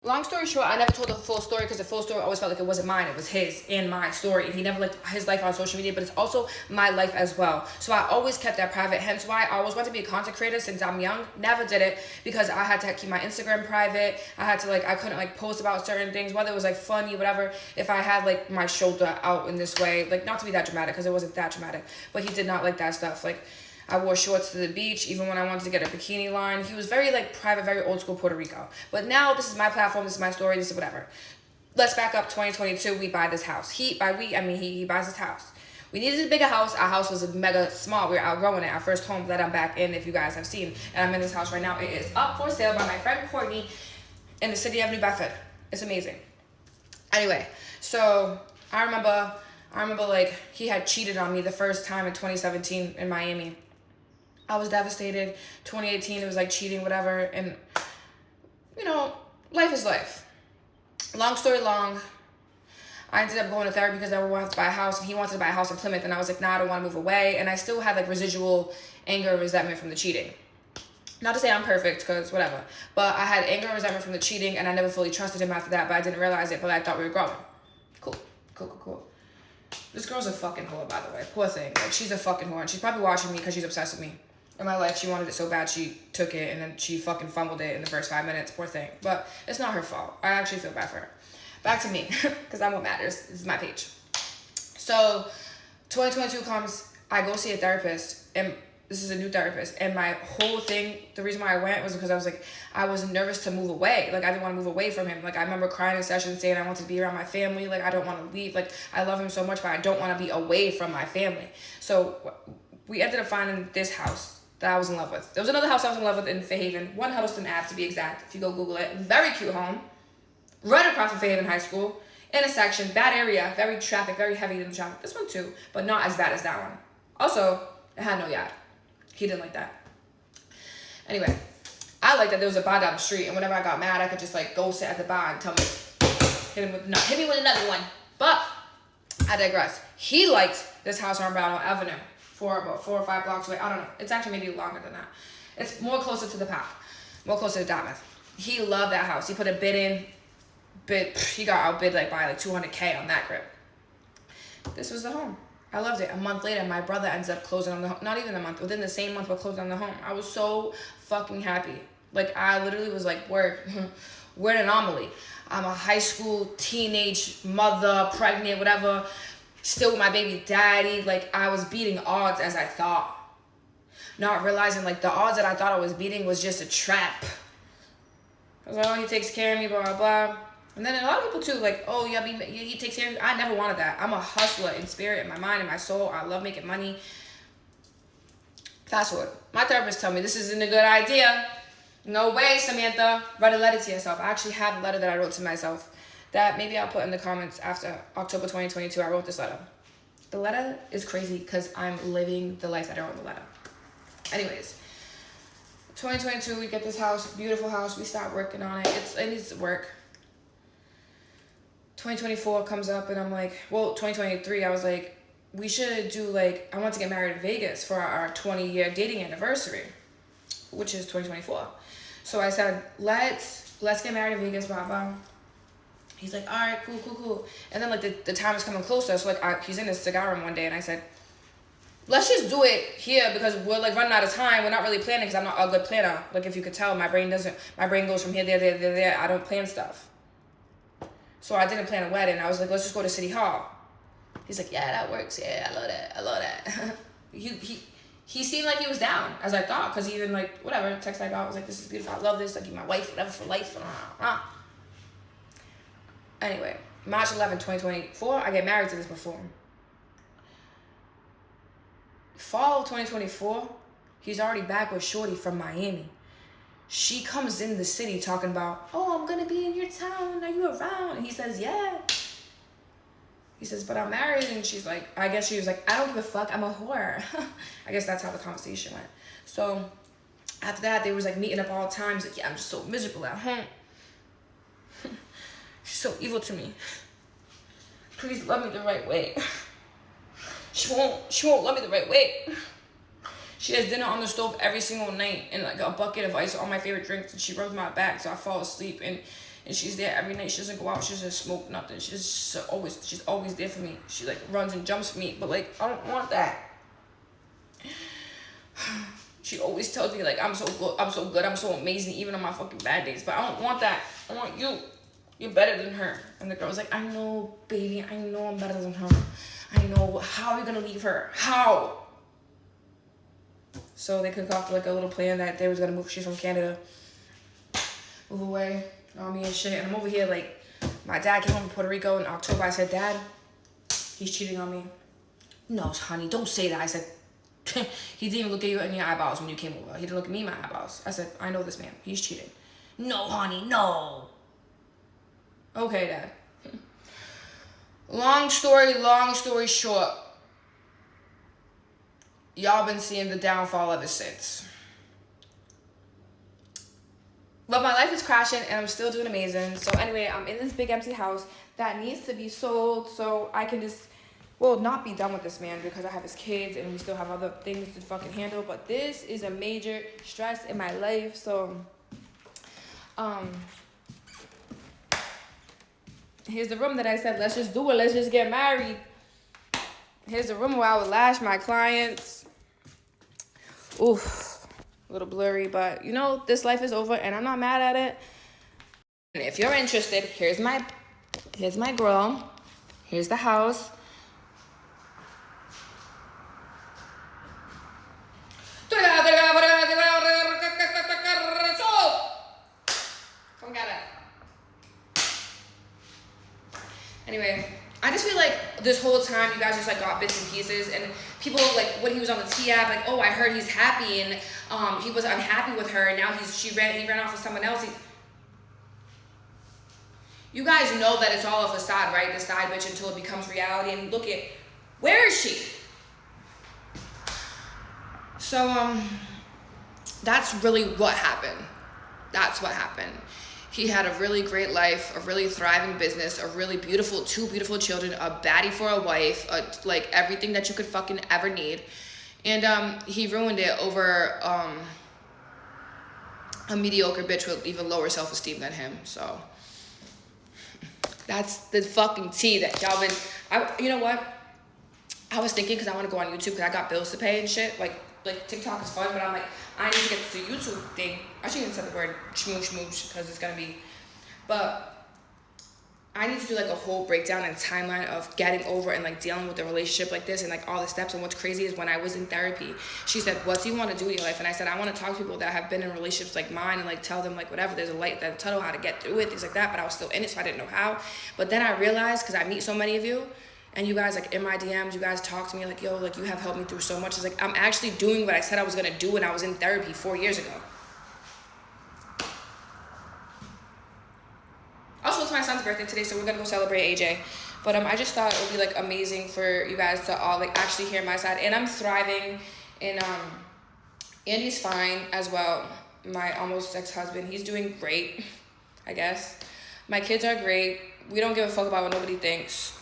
Long story short, I never told the full story because the full story always felt like it wasn't mine. It was his and my story. And he never liked his life on social media, but it's also my life as well. So I always kept that private. Hence why I always wanted to be a content creator since I'm young. Never did it because I had to keep my Instagram private. I had to I couldn't post about certain things, whether it was funny, whatever. If I had my shoulder out in this way, not to be that dramatic because it wasn't that dramatic, but he did not like that stuff. I wore shorts to the beach, even when I wanted to get a bikini line. He was very private, very old school Puerto Rico. But now this is my platform, this is my story, this is whatever. Let's back up 2022, we buy this house. By we, I mean he buys this house. We needed a bigger house. Our house was mega small. We were outgrowing it. Our first home that I'm back in, if you guys have seen. And I'm in this house right now. It is up for sale by my friend Courtney in the city of New Bedford. It's amazing. Anyway, so I remember he had cheated on me the first time in 2017 in Miami. I was devastated. 2018, it was cheating, whatever. And, life is life. Long story long, I ended up going to therapy because I wanted to buy a house, and he wanted to buy a house in Plymouth. And I was like, nah, I don't want to move away. And I still had residual anger and resentment from the cheating. Not to say I'm perfect, because whatever. But I had anger and resentment from the cheating, and I never fully trusted him after that. But I didn't realize it, but I thought we were growing. Cool. This girl's a fucking whore, by the way. Poor thing. She's a fucking whore. And she's probably watching me because she's obsessed with me. In my life, she wanted it so bad she took it, and then she fucking fumbled it in the first 5 minutes. Poor thing. But it's not her fault. I actually feel bad for her. Back to me, because I'm what matters. This is my page. So 2022 comes, I go see a therapist, and this is a new therapist, and my whole thing, the reason why I went was because I was nervous to move away. I didn't want to move away from him. I remember crying in session saying I wanted to be around my family. I don't want to leave. I love him so much, but I don't want to be away from my family. So we ended up finding this house that I was in love with. There was another house I was in love with in Fairhaven, One Huddleston Ave to be exact, if you go Google it. Very cute home, right across from Fairhaven High School, intersection, bad area, very traffic, very heavy in the traffic. This one too, but not as bad as that one. Also, it had no yard. He didn't like that. Anyway, I liked that there was a bar down the street, and whenever I got mad, I could just go sit at the bar and tell me, hit me with another one. But I digress. He liked this house on Brownell Avenue, about 4 or 5 blocks away. I don't know. It's actually maybe longer than that. It's more closer to the path, more closer to Dartmouth. He loved that house. He put a bid in. He got outbid by $200K on that grip. This was the home. I loved it. A month later, my brother ends up closing on the home. Not even a month. Within the same month, we're closing on the home. I was so fucking happy. I literally was we're an anomaly. I'm a high school, teenage mother, pregnant, whatever, still with my baby daddy. I was beating odds as I thought. Not realizing, the odds that I thought I was beating was just a trap. I was he takes care of me, blah, blah, blah. And then a lot of people too, oh, yeah, he takes care of me. I never wanted that. I'm a hustler in spirit, in my mind, in my soul. I love making money. Fast forward. My therapist told me this isn't a good idea. No way, Samantha. Write a letter to yourself. I actually have a letter that I wrote to myself that maybe I'll put in the comments after October 2022. I wrote this letter. The letter is crazy because I'm living the life that I wrote in the letter. Anyways, 2022, we get this house, beautiful house. We start working on it. It needs work. 2024 comes up, and I'm 2023, I was we should do I want to get married in Vegas for our 20-year dating anniversary, which is 2024. So I said, let's get married in Vegas, blah, blah. He's all right, cool. And then the time is coming closer. So he's in his cigar room one day, and I said, let's just do it here because we're running out of time. We're not really planning because I'm not a good planner. If you could tell, my brain goes from here, there. I don't plan stuff. So I didn't plan a wedding. I was let's just go to City Hall. He's yeah, that works. Yeah, I love that. He seemed like he was down, as I thought, because he even whatever text I got was this is beautiful. I love this. You're my wife, whatever, for life. Anyway, March 11, 2024, I get married to this buffoon. Fall of 2024, he's already back with Shorty from Miami. She comes in the city talking about, oh, I'm going to be in your town. Are you around? And he says, yeah. He says, but I'm married. And she's I guess she was I don't give a fuck. I'm a whore. I guess that's how the conversation went. So after that, they was meeting up all the time. He's yeah, I'm just so miserable at home. She's so evil to me. Please love me the right way. She won't love me the right way. She has dinner on the stove every single night and a bucket of ice, all my favorite drinks, and she rubs my back so I fall asleep. And And she's there every night. She doesn't go out. She doesn't smoke nothing. She's always there for me. She like runs and jumps for me. But like, I don't want that. She always tells me like I'm so good, I'm so amazing, even on my fucking bad days. But I don't want that. I want you. You're better than her. And the girl's like, I know, baby. I know I'm better than her. I know. How are you gonna leave her? How? So they concocted like a little plan that they was gonna move. She's from Canada. Move away on me and shit. And I'm over here like, my dad came home from Puerto Rico in October. I said, Dad, he's cheating on me. No, honey, don't say that. I said, he didn't even look at you in your eyeballs when you came over. He didn't look at me in my eyeballs. I said, I know this man. He's cheating. No, honey, no. Okay, Dad. Long story short. Y'all been seeing the downfall ever since. But my life is crashing and I'm still doing amazing. So anyway, I'm in this big empty house that needs to be sold so I can just, well, not be done with this man because I have his kids and we still have other things to fucking handle. But this is a major stress in my life. So, here's the room that I said, let's just do it. Let's just get married. Here's the room where I would lash my clients. Oof, a little blurry, but you know, this life is over and I'm not mad at it. And if you're interested, here's my grill. Here's the house. Come get it. Anyway, I just feel like this whole time you guys just like got bits and pieces, and people like when he was on the T app, like, oh, I heard he's happy and he was unhappy with her and now he ran off with someone else. You guys know that it's all a facade, right? The side bitch until it becomes reality. And look at, where is she? So that's really what happened. That's what happened. He had a really great life, a really thriving business, two beautiful children, a baddie for a wife, like everything that you could fucking ever need. And he ruined it over a mediocre bitch with even lower self-esteem than him. So that's the fucking tea that y'all been, you know what? I was thinking, because I want to go on YouTube because I got bills to pay and shit. Like TikTok is fun, but I'm like, I need to get to the YouTube thing. I shouldn't even say the word schmoosh because it's going to be, but I need to do like a whole breakdown and timeline of getting over and like dealing with a relationship like this and like all the steps. And what's crazy is when I was in therapy, she said, what do you want to do with your life? And I said, I want to talk to people that have been in relationships like mine and like tell them like whatever, there's a light, that tunnel, how to get through it, things like that. But I was still in it, so I didn't know how. But then I realized, because I meet so many of you, and you guys, like, in my DMs, you guys talk to me like, yo, like, you have helped me through so much. It's like, I'm actually doing what I said I was going to do when I was in therapy 4 years ago. Also, it's my son's birthday today, so we're going to go celebrate AJ. But I just thought it would be, like, amazing for you guys to all, like, actually hear my side. And I'm thriving. And Andy's fine as well. My almost ex-husband, he's doing great, I guess. My kids are great. We don't give a fuck about what nobody thinks.